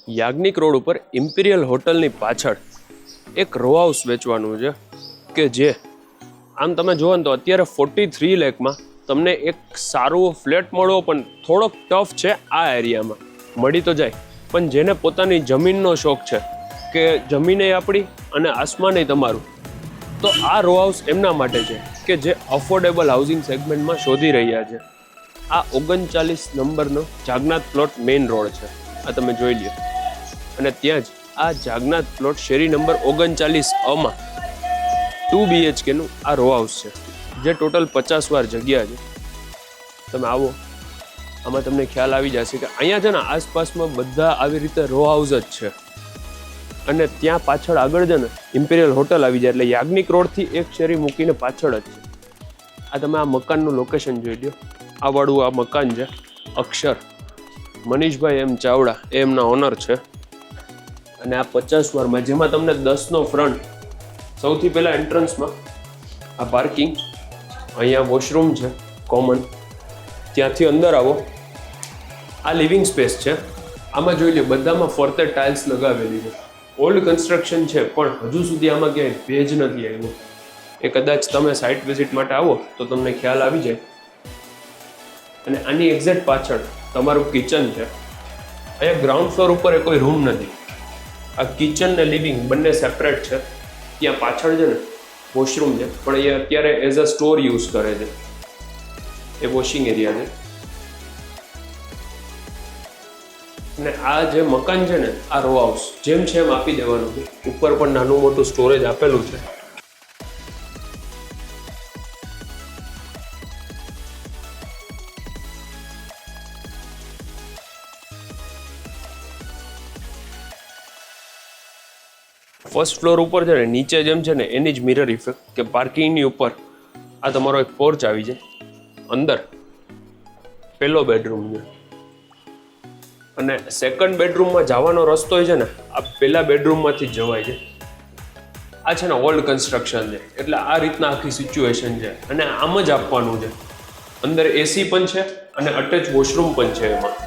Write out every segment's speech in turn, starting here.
Yagnik road ઉપર imperial હોટલની પાછળ એક રો હાઉસ વેચવાનું છે કે જે આમ તમે જુઓ ને તો અત્યારે 43 લાખમાં તમને એક સારું ફ્લેટ મળવો પણ થોડોક ટફ છે આ એરિયામાં. મળી તો જાય પણ જેને પોતાની જમીનનો શોખ છે કે જમીને આપણી અને આસમાને તમારું, તો આ રો હાઉસ એમના માટે છે કે જે અફોર્ડેબલ હાઉસિંગ સેગમેન્ટમાં શોધી રહ્યા છે. આ 39 નંબરનો જાગનાથ પ્લોટ મેઇન રોડ છે, આ તમે જોઈ લ્યો. અને ત્યાં જ આ જાગનાથ પ્લોટ શેરી નંબર 39 માં 2 BHK નું આ રો હાઉસ છે, જે ટોટલ 50 વાર જગ્યા છે. તમે આવો, આમાં તમને ખ્યાલ આવી જશે કે અહીંયા છે ને આસપાસમાં બધા આવી રીતે રો હાઉસ જ છે. અને ત્યાં પાછળ આગળ છે ને ઇમ્પિરિયલ હોટલ આવી જાય એટલે યાજ્ઞિક રોડથી એક શેરી મૂકીને પાછળ જ છે. આ તમે આ મકાનનું લોકેશન જોઈ લો. આ વાળું આ મકાન છે અક્ષર મનીષભાઈ એમ ચાવડા એ એમના ઓનર છે. અને આ 50 વારમાં જેમાં તમને 10નો ફ્રન્ટ, સૌથી પહેલા એન્ટ્રન્સમાં આ પાર્કિંગ, અહીંયા વોશરૂમ છે કોમન, ત્યાંથી અંદર આવો. આ લિવિંગ સ્પેસ છે. આમાં જોઈ લો બધામાં ફરતે ટાઇલ્સ લગાવેલી છે. ઓલ્ડ કન્સ્ટ્રક્શન છે પણ હજુ સુધી આમાં ક્યાંય ભેજ નથી આવ્યો. એ કદાચ તમે સાઇટ વિઝિટ માટે આવો તો તમને ખ્યાલ આવી જાય. અને આની એક્ઝેક્ટ પાછળ તમારું કિચન છે. અહીંયા ગ્રાઉન્ડ ફ્લોર ઉપર કોઈ રૂમ નથી. આ કિચન ને લિવિંગ બંને સેપરેટ છે. ત્યાં પાછળ છે ને વોશરૂમ છે પણ એ અત્યારે એઝ અ સ્ટોર યુઝ કરે છે. એ વોશિંગ એરિયા છે. અને આ જે મકાન છે ને આ રો હાઉસ જેમ છે એમ આપી દેવાનું છે. ઉપર પણ નાનું મોટું સ્ટોરેજ આપેલું છે. ફર્સ્ટ ફ્લોર ઉપર છે ને નીચે જેમ છે ને એની જ મિરર ઇફેક્ટ કે પાર્કિંગની ઉપર આ તમારો એક પોર્ચ આવી જાય. અંદર પહેલો બેડરૂમ છે અને સેકન્ડ બેડરૂમમાં જવાનો રસ્તો છે ને આ પહેલા બેડરૂમમાંથી જ જવાય છે. આ છે ને ઓલ્ડ કન્સ્ટ્રક્શન છે એટલે આ રીતના આખી સિચ્યુએશન છે. અને આમ જ આપવાનું છે. અંદર એસી પણ છે અને અટેચ વોશરૂમ પણ છે એમાં.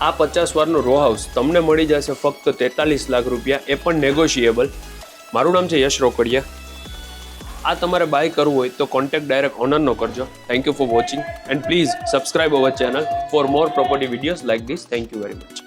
આ 50 વારનું રો હાઉસ તમને મળી જશે ફક્ત 43 લાખ રૂપિયા, એ પણ નેગોશિયેબલ. મારું નામ છે યશ રોકડિયા. આ તમારે બાય કરવું હોય તો કોન્ટેક્ટ ડાયરેક્ટ ઓનરનો કરજો. Thank you for watching and please subscribe our channel for more property videos like this. Thank you very much.